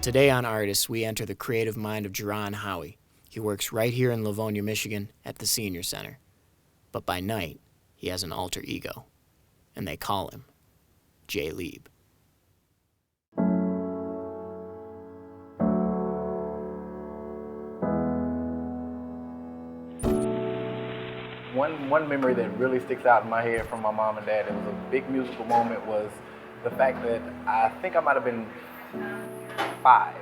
Today on Artists, we enter the creative mind of Jeron Howie. He works right here in Livonia, Michigan at the Senior Center. But by night, he has an alter ego, and they call him JLEEB. One memory that really sticks out in my head from my mom and dad, it was a big musical moment, was the fact that I think I might have been 5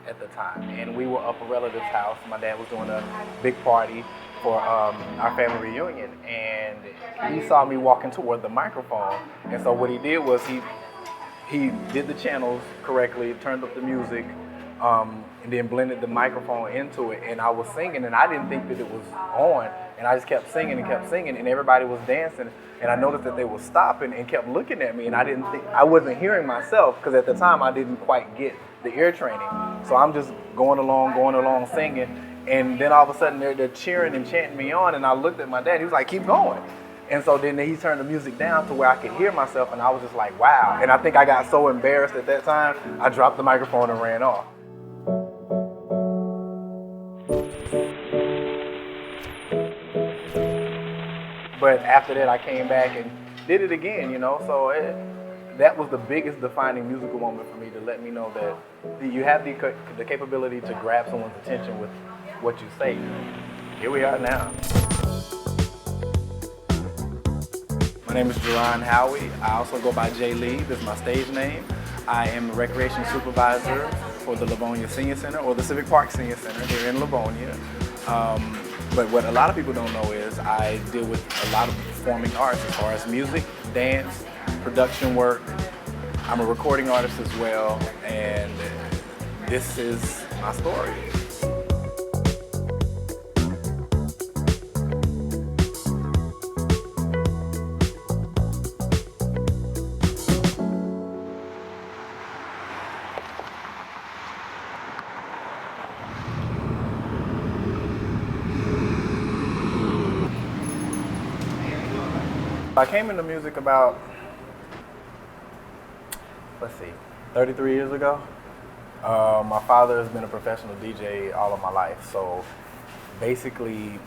at the time, and we were up a relative's house. My dad was doing a big party for our family reunion, and he saw me walking toward the microphone, and so what he did was he did the channels correctly, turned up the music, and then blended the microphone into it, and I was singing, and I didn't think that it was on, and I just kept singing, and everybody was dancing, and I noticed that they were stopping and kept looking at me, and I wasn't hearing myself, because at the time I didn't quite get the ear training, so I'm just going along singing, and then all of a sudden they're cheering and chanting me on, and I looked at my dad, he was like, keep going. And so then he turned the music down to where I could hear myself, and I was just like, wow. And I think I got so embarrassed at that time, I dropped the microphone and ran off. But after that, I came back and did it again, so that was the biggest defining musical moment for me, to let me know that you have the capability to grab someone's attention with what you say. Here we are now. My name is Jeron Howie. I also go by JLEEB, is my stage name. I am the recreation supervisor for the Livonia Senior Center, or the Civic Park Senior Center here in Livonia. But what a lot of people don't know is I deal with a lot of performing arts as far as music, dance, production work. I'm a recording artist as well, and this is my story. I came into music about, 33 years ago. My father has been a professional DJ all of my life, so basically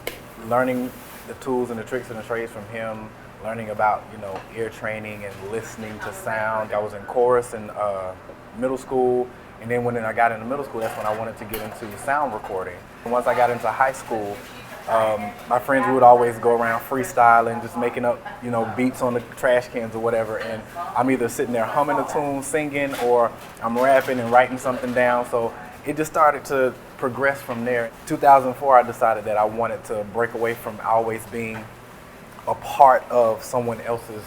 learning the tools and the tricks and the trades from him, learning about, ear training and listening to sound. I was in chorus in middle school, and then when I got into middle school, that's when I wanted to get into sound recording. And once I got into high school, my friends would always go around freestyling, just making up, beats on the trash cans or whatever, and I'm either sitting there humming a tune, singing, or I'm rapping and writing something down. So it just started to progress from there. 2004, I decided that I wanted to break away from always being a part of someone else's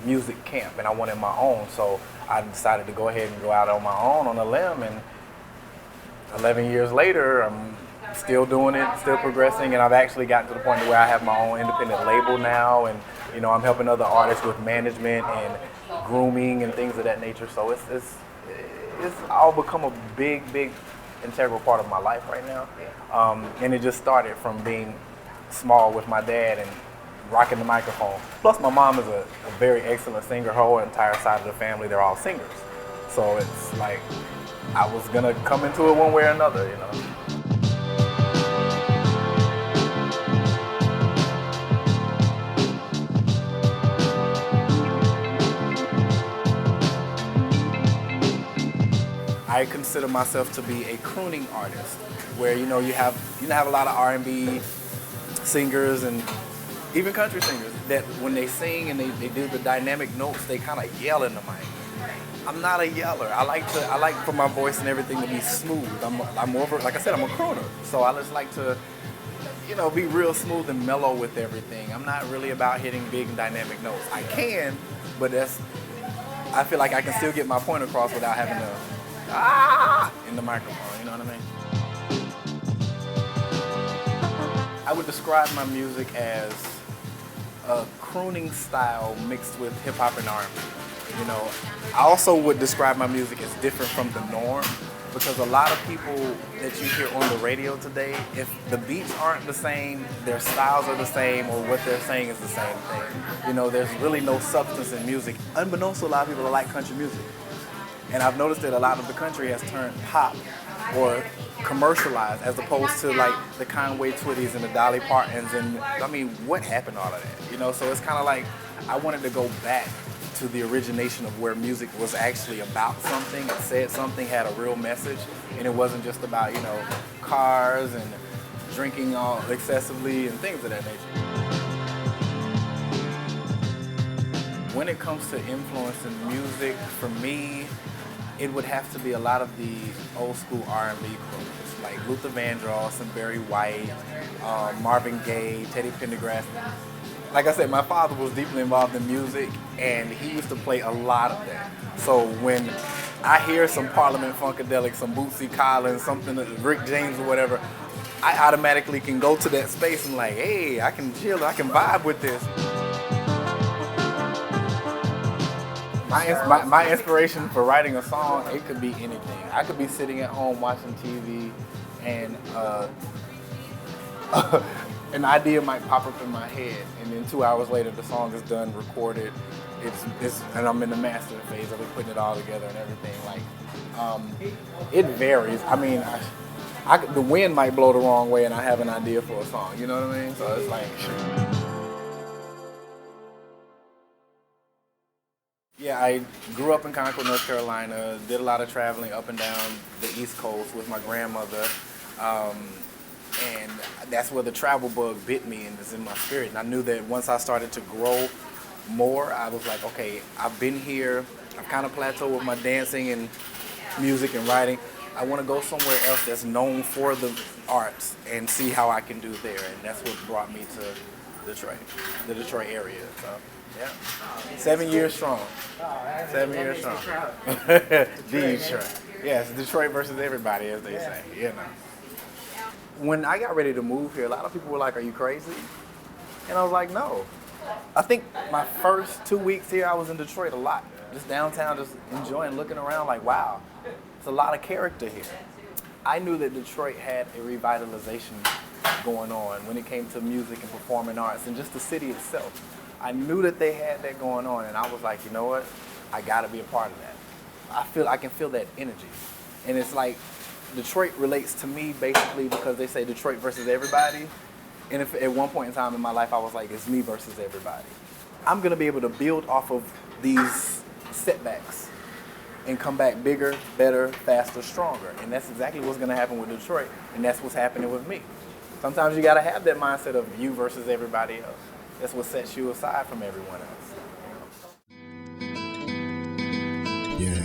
music camp, and I wanted my own. So I decided to go ahead and go out on my own on a limb, and 11 years later, I'm still doing it, still progressing, and I've actually gotten to the point where I have my own independent label now, and I'm helping other artists with management and grooming and things of that nature. So it's all become a big integral part of my life right now, and it just started from being small with my dad and rocking the microphone. Plus my mom is a very excellent singer. Her whole entire side of the family, they're all singers, so it's like I was gonna come into it one way or another, I consider myself to be a crooning artist, where you have a lot of R&B singers and even country singers that when they sing and they do the dynamic notes, they kind of yell in the mic. I'm not a yeller. I like for my voice and everything to be smooth. I'm more of, like I said, I'm a crooner, so I just like to be real smooth and mellow with everything. I'm not really about hitting big and dynamic notes. I can, but I feel like I can still get my point across without having to in the microphone, you know what I mean? I would describe my music as a crooning style mixed with hip hop and R&B. I also would describe my music as different from the norm, because a lot of people that you hear on the radio today, if the beats aren't the same, their styles are the same, or what they're saying is the same thing. There's really no substance in music, unbeknownst to a lot of people that like country music. And I've noticed that a lot of the country has turned pop or commercialized as opposed to like the Conway Twitties and the Dolly Partons. And I mean, what happened to all of that? You know, so it's kind of like I wanted to go back to the origination of where music was actually about something. It said something, had a real message, and it wasn't just about, you know, cars and drinking all excessively and things of that nature. When it comes to influencing music, for me, it would have to be a lot of the old school R&B groups, like Luther Vandross and Barry White, Marvin Gaye, Teddy Pendergrass. Like I said, my father was deeply involved in music, and he used to play a lot of that. So when I hear some Parliament Funkadelic, some Bootsy Collins, something, Rick James or whatever, I automatically can go to that space and like, hey, I can chill, I can vibe with this. My inspiration for writing a song, it could be anything. I could be sitting at home watching TV and an idea might pop up in my head, and then 2 hours later the song is done, recorded, and I'm in the mastering phase of it, putting it all together and everything. Like, it varies. I mean, the wind might blow the wrong way and I have an idea for a song, you know what I mean? So it's like... Yeah, I grew up in Concord, North Carolina, did a lot of traveling up and down the East Coast with my grandmother, and that's where the travel bug bit me and is in my spirit. And I knew that once I started to grow more, I was like, okay, I've been here, I've kind of plateaued with my dancing and music and writing. I want to go somewhere else that's known for the arts and see how I can do there. And that's what brought me to Detroit, the Detroit area. So. Yeah. 7 years strong. 7 years strong. Detroit. Yes, Detroit versus everybody, as they say. You know. When I got ready to move here, a lot of people were like, "Are you crazy?" And I was like, "No." I think my first 2 weeks here, I was in Detroit a lot, just downtown, just enjoying, looking around, like, wow, there's a lot of character here. I knew that Detroit had a revitalization going on when it came to music and performing arts, and just the city itself. I knew that they had that going on, and I was like, you know what? I got to be a part of that. I can feel that energy. And it's like Detroit relates to me basically because they say Detroit versus everybody. And if at one point in time in my life I was like, it's me versus everybody. I'm going to be able to build off of these setbacks and come back bigger, better, faster, stronger. And that's exactly what's going to happen with Detroit, and that's what's happening with me. Sometimes you got to have that mindset of you versus everybody else. That's what sets you aside from everyone else. Yeah.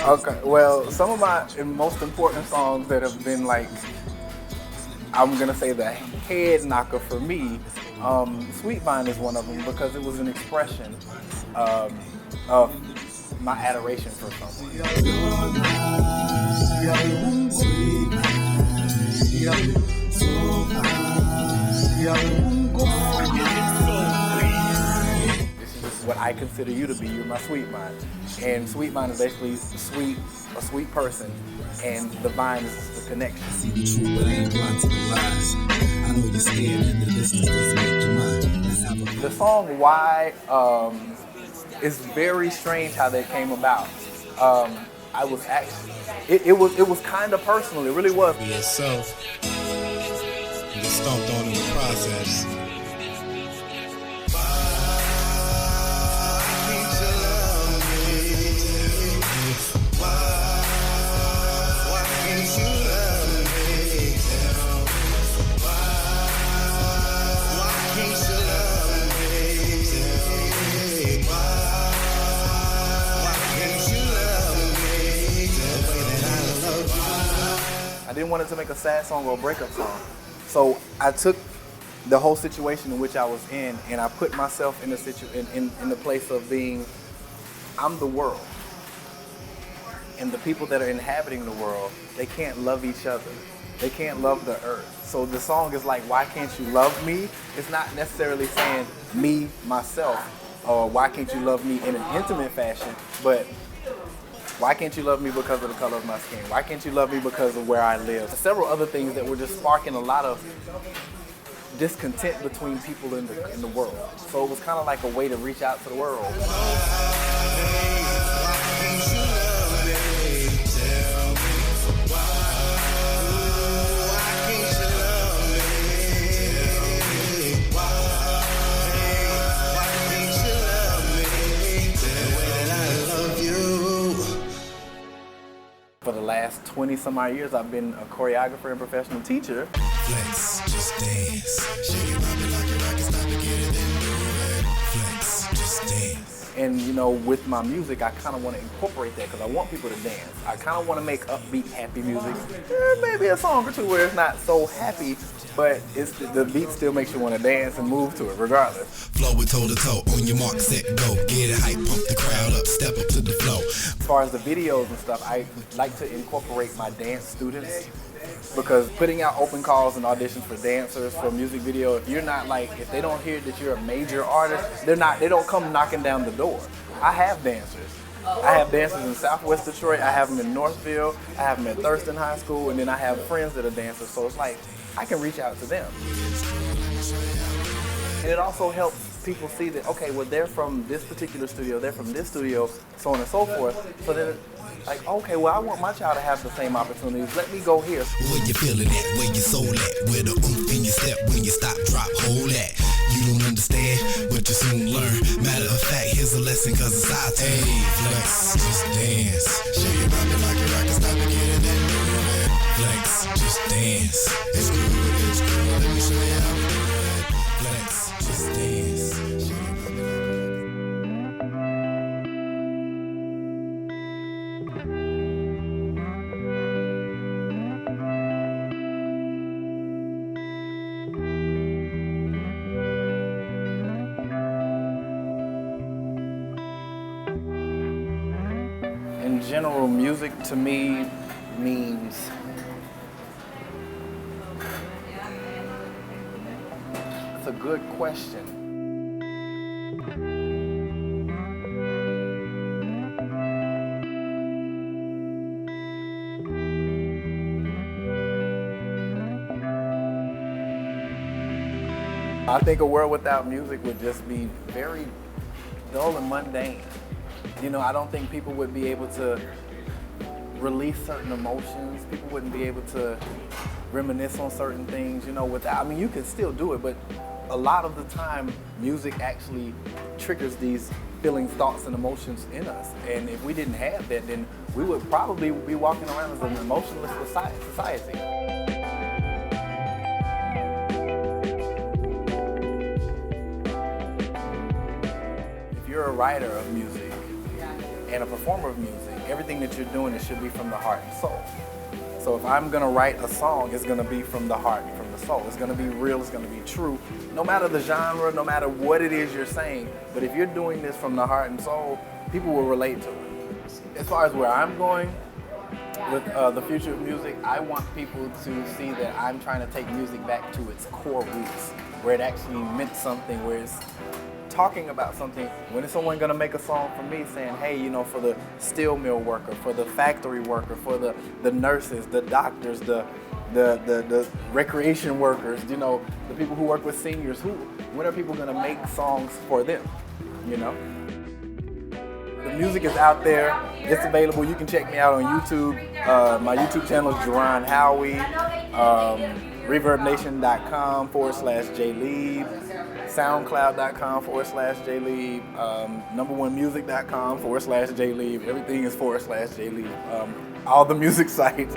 Okay, well, some of my most important songs that have been like, I'm gonna say the head knocker for me, Sweet Vine is one of them because it was an expression of my adoration for someone. This is what I consider you to be. You're my sweet vine. And sweet vine is basically a sweet person, and the vine is the connection. The song Why it's very strange how that came about. I was actually, it was kind of personal. It really was. Be yourself. You get stomped on in the process. I didn't want it to make a sad song or a breakup song. So I took the whole situation in which I was in and I put myself in the place of being, I'm the world. And the people that are inhabiting the world, they can't love each other. They can't love the earth. So the song is like, why can't you love me? It's not necessarily saying me, myself, or why can't you love me in an intimate fashion, but why can't you love me because of the color of my skin? Why can't you love me because of where I live? Several other things that were just sparking a lot of discontent between people in the world. So it was kind of like a way to reach out to the world. For the last 20 some odd years, I've been a choreographer and professional teacher. Flex, just dance. Shake it, pop it, lock it, rock it, stop it, get it, then move it. Flex, just dance. And you know, with my music, I kind of want to incorporate that because I want people to dance. I kind of want to make upbeat, happy music. Maybe a song or two where it's not so happy, but the beat still makes you want to dance and move to it regardless. Flow with toe to toe, on your mark, set, go. Get it hype, pump the crowd up, step up to the flow. As far as the videos and stuff, I like to incorporate my dance students because putting out open calls and auditions for dancers for a music video, if they don't hear that you're a major artist, they don't come knocking down the door. I have dancers. I have dancers in Southwest Detroit, I have them in Northville, I have them at Thurston High School, and then I have friends that are dancers, so it's like, I can reach out to them. And it also helps people see that, okay, well, they're from this particular studio, they're from this studio, so on and so forth. So then, like, okay, well, I want my child to have the same opportunities. Let me go here. Where you feeling at, where your soul at, where the oomph in your step, when you stop, drop, hold at. You don't understand, but you soon learn. Matter of fact, here's a lesson, cause it's our turn. Hey, flex, just dance. Shake it, pop it, lock it, rock it, stop it, get it, then move it. Flex, just dance. It's cool, let me show you how we do it. Flex, just dance. Shake it, pop it, lock it. In general, music to me means it's a good question. I think a world without music would just be very dull and mundane. You know, I don't think people would be able to release certain emotions. People wouldn't be able to reminisce on certain things, you know, without, I mean, you can still do it, but a lot of the time, music actually triggers these feelings, thoughts, and emotions in us. And if we didn't have that, then we would probably be walking around as an emotionless society. If you're a writer of music and a performer of music, everything that you're doing, it should be from the heart and soul. So if I'm gonna write a song, it's gonna be from the heart and from the soul. It's gonna be real, it's gonna be true, no matter the genre, no matter what it is you're saying. But if you're doing this from the heart and soul, people will relate to it. As far as where I'm going with the future of music, I want people to see that I'm trying to take music back to its core roots, where it actually meant something, where it's talking about something. When is someone gonna make a song for me saying, hey, you know, for the steel mill worker, for the factory worker, for the nurses, the doctors, the recreation workers, you know, the people who work with seniors, when are people gonna make songs for them, you know? The music is out there, it's available. You can check me out on YouTube. My YouTube channel is Jeron Howie, ReverbNation.com/JLEEB, SoundCloud.com/JLEEB, numberonemusic.com/JLEEB. Everything is /JLEEB. All the music sites.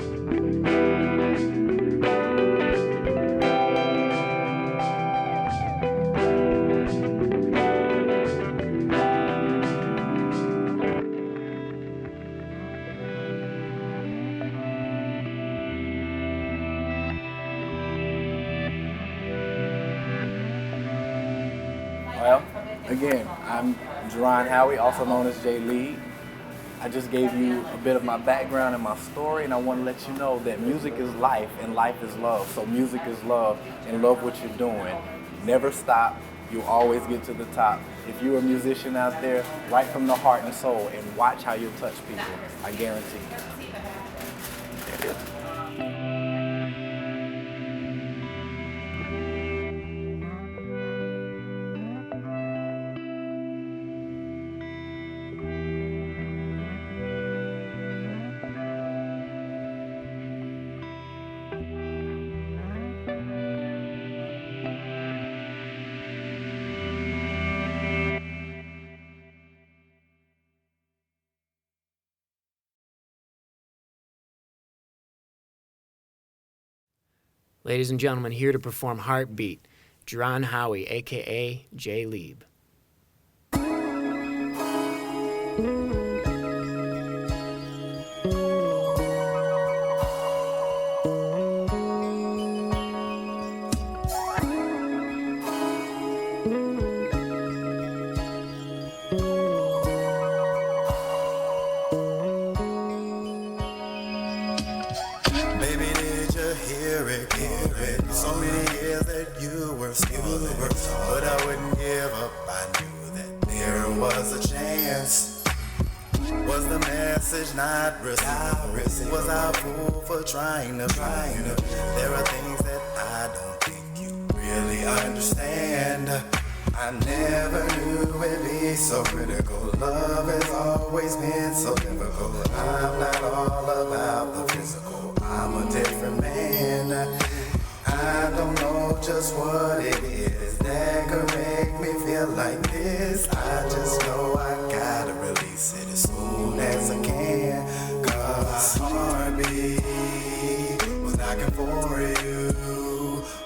Well, again, I'm Jeron Howie, also known as JLEEB. I just gave you a bit of my background and my story, and I want to let you know that music is life and life is love. So music is love, and love what you're doing. Never stop. You'll always get to the top. If you're a musician out there, write from the heart and soul, and watch how you'll touch people. I guarantee you. Ladies and gentlemen, here to perform Heartbeat, Jeron Howie, a.k.a. JLEEB. Baby, did you hear it? So many years that you were schooling, but I wouldn't give up. I knew that there was a chance. Was the message not received? Was I a fool for trying to? There are things that I don't think you really understand. I never knew it'd be so critical. Love has always been so difficult. I'm not all about the physical. I'm a different man. I don't know just what it is that could make me feel like this. I just know I gotta release it as soon as I can. Cause my heartbeat was knocking for you,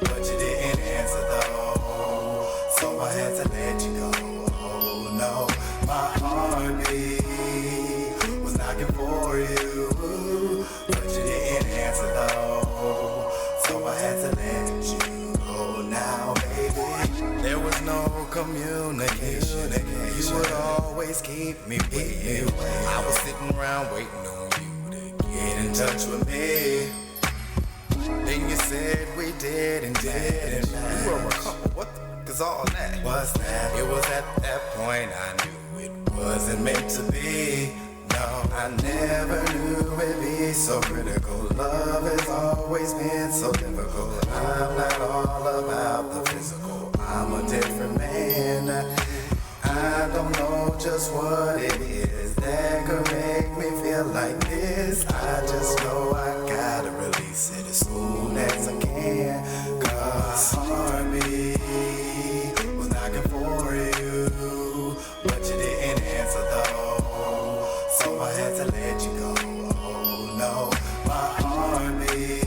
but you didn't answer though, so I had to let you go. Oh no, my heartbeat was knocking for you, but you didn't answer though, so I had to let you go now, baby. There was no communication. You would always keep me waiting. I was sitting around waiting on you to get in touch with me. Then you said we didn't. We were a couple. What the fuck is all that? What's that? It was at that point I knew it wasn't meant to be. No, I never knew it'd be so critical. Love has always been so difficult. I'm not all about the physical. I'm a different man. I don't know just what it is that could make me feel like this. I just know I gotta release it as soon as I can. Cause my heartbeat was knocking for you, but you didn't answer though, so I had to let you go. Oh no, my heartbeat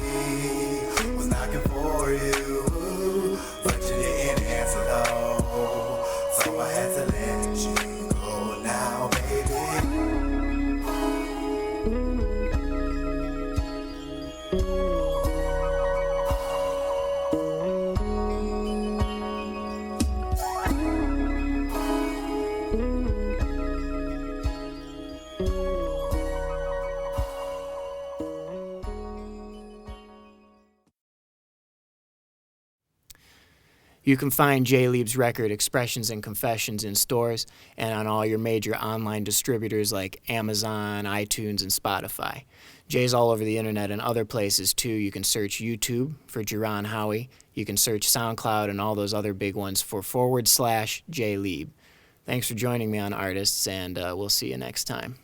was knocking for you, but you didn't answer though, so I had to let you go now, baby. You can find JLEEB's record Expressions and Confessions in stores and on all your major online distributors like Amazon, iTunes, and Spotify. Jay's all over the internet and other places too. You can search YouTube for Jeron Howie. You can search SoundCloud and all those other big ones for /JLEEB. Thanks for joining me on Artists, and we'll see you next time.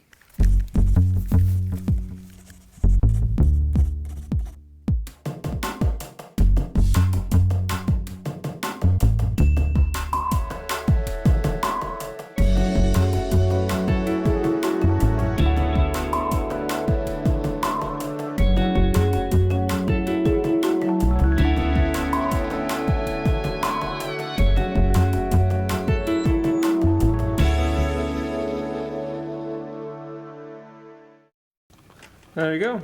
There you go.